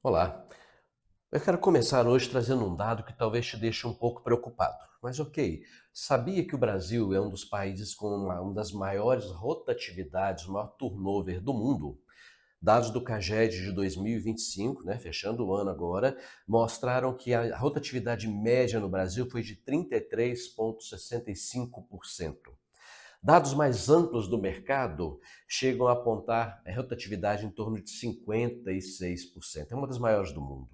Olá, eu quero começar hoje trazendo um dado que talvez te deixe um pouco preocupado. Mas ok, sabia que o Brasil é um dos países com uma das maiores rotatividades, o maior turnover do mundo? Dados do CAGED de 2025, né, fechando o ano agora, mostraram que a rotatividade média no Brasil foi de 33,65%. Dados mais amplos do mercado chegam a apontar a rotatividade em torno de 56%. É uma das maiores do mundo.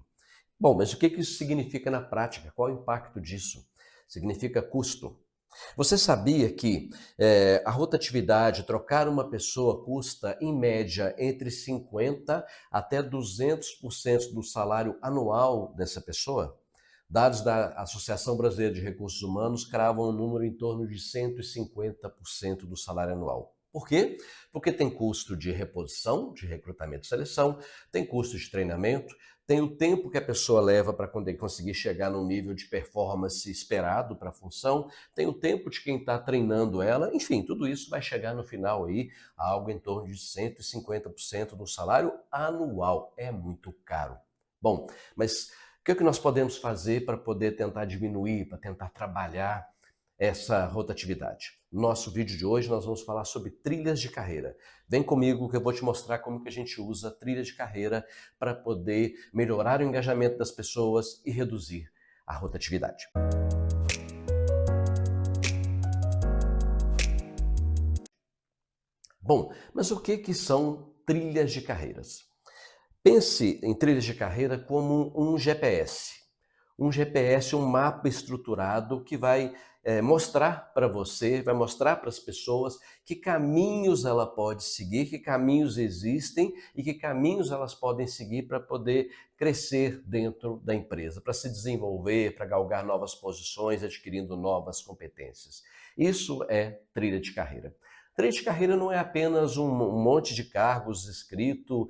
Bom, mas o que isso significa na prática? Qual é o impacto disso? Significa custo. Você sabia que a rotatividade, trocar uma pessoa, custa, em média, entre 50% até 200% do salário anual dessa pessoa? Dados da Associação Brasileira de Recursos Humanos cravam um número em torno de 150% do salário anual. Por quê? Porque tem custo de reposição, de recrutamento e seleção, tem custo de treinamento, tem o tempo que a pessoa leva para conseguir chegar no nível de performance esperado para a função, tem o tempo de quem está treinando ela, enfim, tudo isso vai chegar no final aí a algo em torno de 150% do salário anual. É muito caro. Bom, mas o que é que nós podemos fazer para poder tentar diminuir, para tentar trabalhar essa rotatividade? No nosso vídeo de hoje nós vamos falar sobre trilhas de carreira. Vem comigo que eu vou te mostrar como que a gente usa trilha de carreira para poder melhorar o engajamento das pessoas e reduzir a rotatividade. Bom, mas o que são trilhas de carreiras? Pense em trilhas de carreira como um GPS. Um GPS, um mapa estruturado que vai mostrar para você, vai mostrar para as pessoas que caminhos ela pode seguir, que caminhos existem e que caminhos elas podem seguir para poder crescer dentro da empresa, para se desenvolver, para galgar novas posições, adquirindo novas competências. Isso é trilha de carreira. Trilha de carreira não é apenas um monte de cargos escrito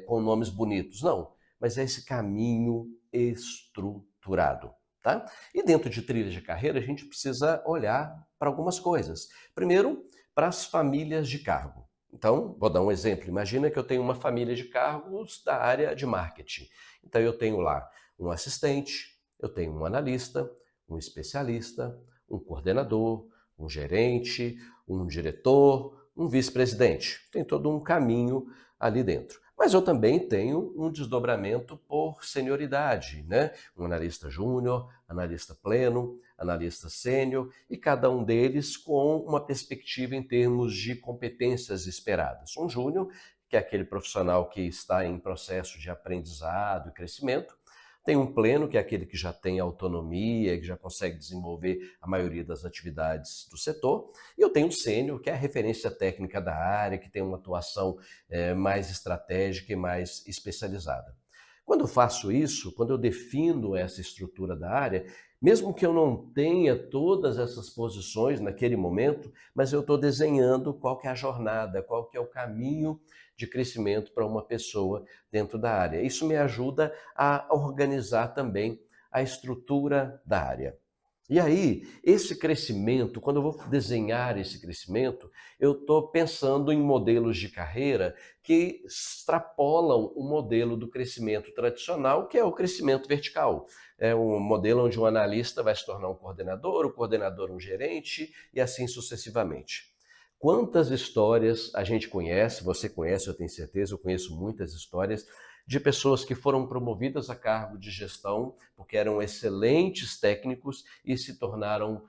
com nomes bonitos, não, mas é esse caminho estruturado. Tá? E dentro de trilha de carreira, a gente precisa olhar para algumas coisas. Primeiro, para as famílias de cargo. Então, vou dar um exemplo. Imagina que eu tenho uma família de cargos da área de marketing. Então, eu tenho lá um assistente, eu tenho um analista, um especialista, um coordenador, um gerente, um diretor, um vice-presidente. Tem todo um caminho ali dentro. Mas eu também tenho um desdobramento por senioridade, né? Um analista júnior, analista pleno, analista sênior, e cada um deles com uma perspectiva em termos de competências esperadas. Um júnior, que é aquele profissional que está em processo de aprendizado e crescimento, tem um pleno, que é aquele que já tem autonomia, que já consegue desenvolver a maioria das atividades do setor. E eu tenho um sênior, que é a referência técnica da área, que tem uma atuação mais estratégica e mais especializada. Quando eu faço isso, quando eu defino essa estrutura da área, mesmo que eu não tenha todas essas posições naquele momento, mas eu estou desenhando qual que é a jornada, qual que é o caminho de crescimento para uma pessoa dentro da área. Isso me ajuda a organizar também a estrutura da área. E aí, esse crescimento, quando eu vou desenhar esse crescimento, eu estou pensando em modelos de carreira que extrapolam o modelo do crescimento tradicional, que é o crescimento vertical. É um modelo onde um analista vai se tornar um coordenador, o coordenador um gerente e assim sucessivamente. Quantas histórias a gente conhece, você conhece, eu tenho certeza, eu conheço muitas histórias de pessoas que foram promovidas a cargo de gestão porque eram excelentes técnicos e se tornaram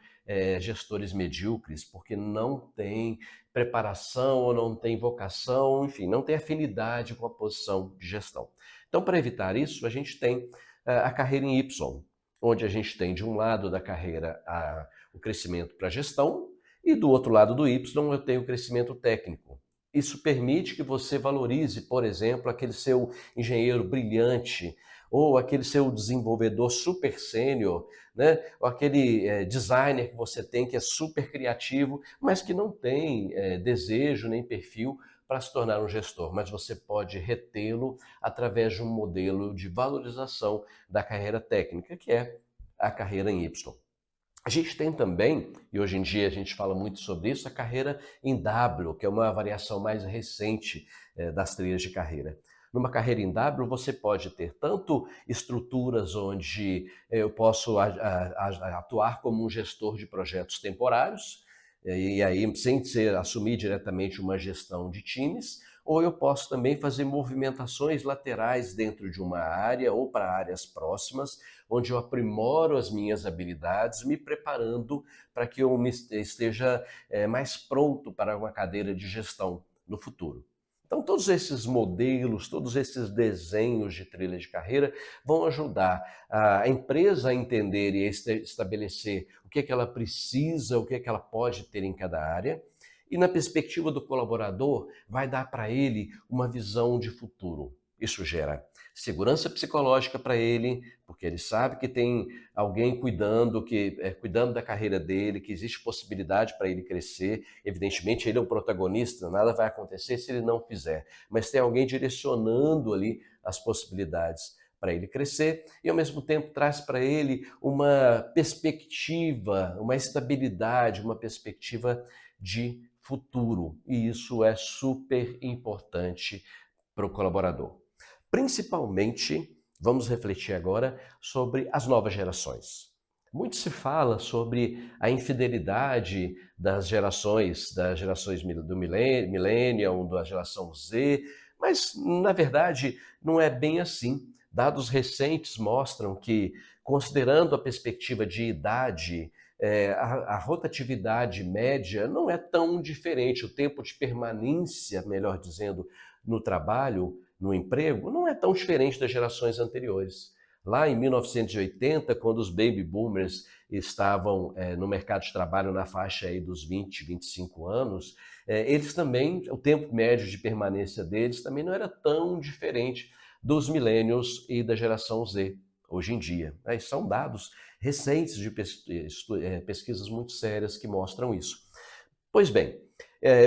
gestores medíocres porque não têm preparação ou não têm vocação, enfim, não têm afinidade com a posição de gestão. Então, para evitar isso, a gente tem a carreira em Y, onde a gente tem de um lado da carreira o crescimento para a gestão e do outro lado do Y eu tenho o crescimento técnico. Isso permite que você valorize, por exemplo, aquele seu engenheiro brilhante ou aquele seu desenvolvedor super sênior, né? Ou aquele designer que você tem que é super criativo, mas que não tem desejo nem perfil para se tornar um gestor, mas você pode retê-lo através de um modelo de valorização da carreira técnica, que é a carreira em Y. A gente tem também, e hoje em dia a gente fala muito sobre isso, a carreira em W, que é uma variação mais recente das trilhas de carreira. Numa carreira em W, você pode ter tanto estruturas onde eu posso atuar como um gestor de projetos temporários, e aí sem assumir diretamente uma gestão de times, ou eu posso também fazer movimentações laterais dentro de uma área ou para áreas próximas, onde eu aprimoro as minhas habilidades, me preparando para que eu esteja mais pronto para uma cadeira de gestão no futuro. Então, todos esses modelos, todos esses desenhos de trilha de carreira vão ajudar a empresa a entender e estabelecer o que é que ela precisa, o que é que ela pode ter em cada área. E na perspectiva do colaborador, vai dar para ele uma visão de futuro. Isso gera segurança psicológica para ele, porque ele sabe que tem alguém cuidando da carreira dele, que existe possibilidade para ele crescer. Evidentemente, ele é o protagonista, nada vai acontecer se ele não fizer, mas tem alguém direcionando ali as possibilidades para ele crescer e, ao mesmo tempo, traz para ele uma perspectiva, uma estabilidade, uma perspectiva de futuro. E isso é super importante para o colaborador. Principalmente, vamos refletir agora sobre as novas gerações. Muito se fala sobre a infidelidade das gerações do Millennium, da geração Z, mas na verdade não é bem assim. Dados recentes mostram que, considerando a perspectiva de idade, a rotatividade média não é tão diferente, o tempo de permanência, melhor dizendo, no trabalho, no emprego, não é tão diferente das gerações anteriores. Lá em 1980, quando os baby boomers estavam no mercado de trabalho na faixa aí dos 20, 25 anos, eles também, o tempo médio de permanência deles também não era tão diferente dos millennials e da geração Z hoje em dia. São dados recentes de pesquisas muito sérias que mostram isso. Pois bem,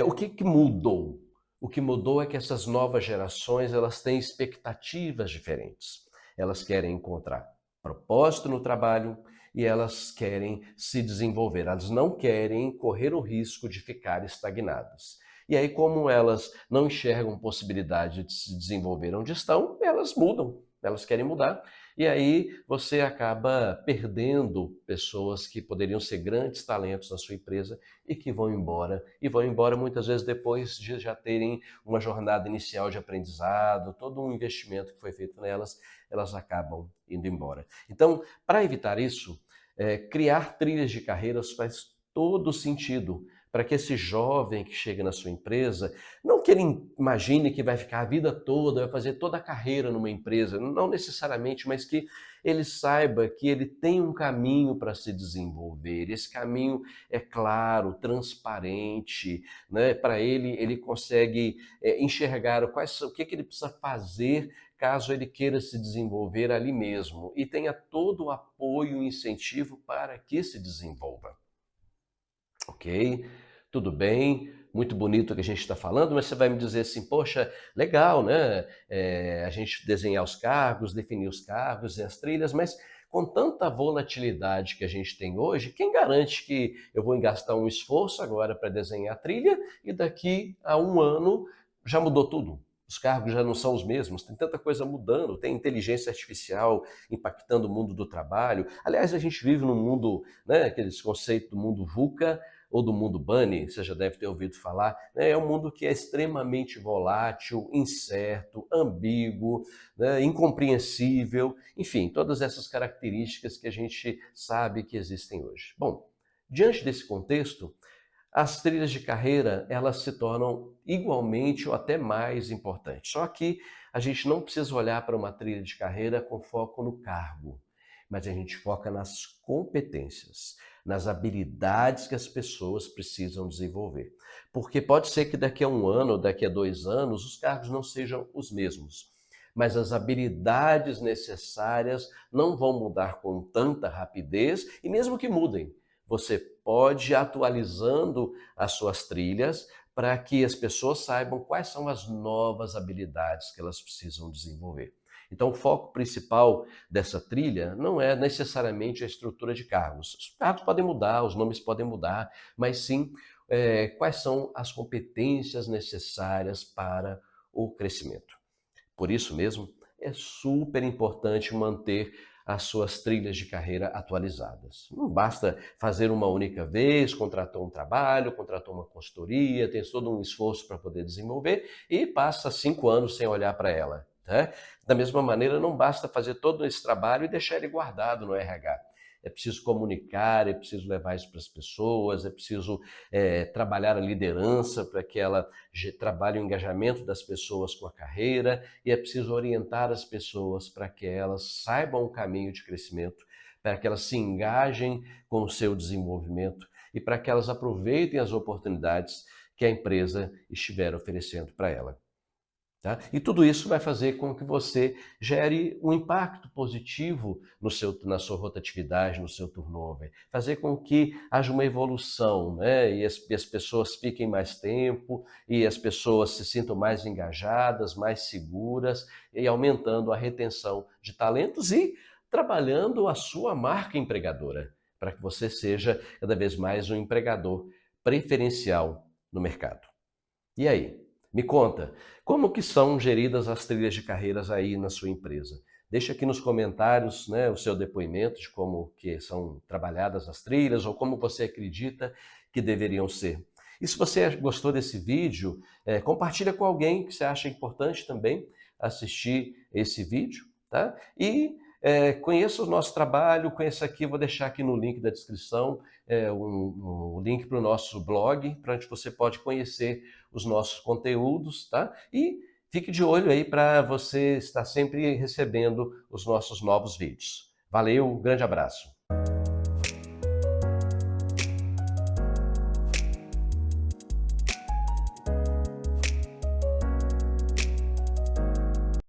o que mudou? O que mudou é que essas novas gerações elas têm expectativas diferentes. Elas querem encontrar propósito no trabalho e elas querem se desenvolver. Elas não querem correr o risco de ficar estagnadas. E aí, como elas não enxergam possibilidade de se desenvolver onde estão, elas mudam, elas querem mudar. E aí você acaba perdendo pessoas que poderiam ser grandes talentos na sua empresa e vão embora muitas vezes depois de já terem uma jornada inicial de aprendizado, todo um investimento que foi feito nelas, elas acabam indo embora. Então, para evitar isso, criar trilhas de carreiras faz todo sentido para que esse jovem que chega na sua empresa, não que ele imagine que vai ficar a vida toda, vai fazer toda a carreira numa empresa, não necessariamente, mas que ele saiba que ele tem um caminho para se desenvolver. Esse caminho é claro, transparente, né? Para ele consegue enxergar o que ele precisa fazer caso ele queira se desenvolver ali mesmo e tenha todo o apoio e incentivo para que se desenvolva. Ok, tudo bem, muito bonito o que a gente está falando, mas você vai me dizer assim, poxa, legal, né? A gente desenhar os cargos, definir os cargos e as trilhas, mas com tanta volatilidade que a gente tem hoje, quem garante que eu vou gastar um esforço agora para desenhar a trilha e daqui a um ano já mudou tudo? Os cargos já não são os mesmos, tem tanta coisa mudando, tem inteligência artificial impactando o mundo do trabalho. Aliás, a gente vive num mundo, né, aqueles conceitos do mundo VUCA, ou do mundo Bunny, você já deve ter ouvido falar, né? É um mundo que é extremamente volátil, incerto, ambíguo, né? Incompreensível, enfim, todas essas características que a gente sabe que existem hoje. Bom, diante desse contexto, as trilhas de carreira elas se tornam igualmente ou até mais importantes. Só que a gente não precisa olhar para uma trilha de carreira com foco no cargo, mas a gente foca nas competências, nas habilidades que as pessoas precisam desenvolver. Porque pode ser que daqui a um ano ou daqui a 2 anos os cargos não sejam os mesmos, mas as habilidades necessárias não vão mudar com tanta rapidez e mesmo que mudem, você pode ir atualizando as suas trilhas para que as pessoas saibam quais são as novas habilidades que elas precisam desenvolver. Então, o foco principal dessa trilha não é necessariamente a estrutura de cargos. Os cargos podem mudar, os nomes podem mudar, mas sim quais são as competências necessárias para o crescimento. Por isso mesmo, é super importante manter as suas trilhas de carreira atualizadas. Não basta fazer uma única vez, contratou um trabalho, contratou uma consultoria, tem todo um esforço para poder desenvolver e passa 5 anos sem olhar para ela. Né? Da mesma maneira, não basta fazer todo esse trabalho e deixar ele guardado no RH. É preciso comunicar, é preciso levar isso para as pessoas, é preciso trabalhar a liderança para que ela trabalhe o engajamento das pessoas com a carreira e é preciso orientar as pessoas para que elas saibam o caminho de crescimento, para que elas se engajem com o seu desenvolvimento e para que elas aproveitem as oportunidades que a empresa estiver oferecendo para ela. Tá? E tudo isso vai fazer com que você gere um impacto positivo na sua rotatividade, no seu turnover, fazer com que haja uma evolução, né? E as pessoas fiquem mais tempo, e as pessoas se sintam mais engajadas, mais seguras, e aumentando a retenção de talentos e trabalhando a sua marca empregadora, para que você seja cada vez mais um empregador preferencial no mercado. E aí? Me conta, como que são geridas as trilhas de carreiras aí na sua empresa? Deixa aqui nos comentários, né, o seu depoimento de como que são trabalhadas as trilhas ou como você acredita que deveriam ser. E se você gostou desse vídeo, compartilha com alguém que você acha importante também assistir esse vídeo, tá? E conheça o nosso trabalho, conheça aqui, vou deixar aqui no link da descrição um link para o nosso blog, para onde você pode conhecer os nossos conteúdos, tá? E fique de olho aí para você estar sempre recebendo os nossos novos vídeos. Valeu, um grande abraço.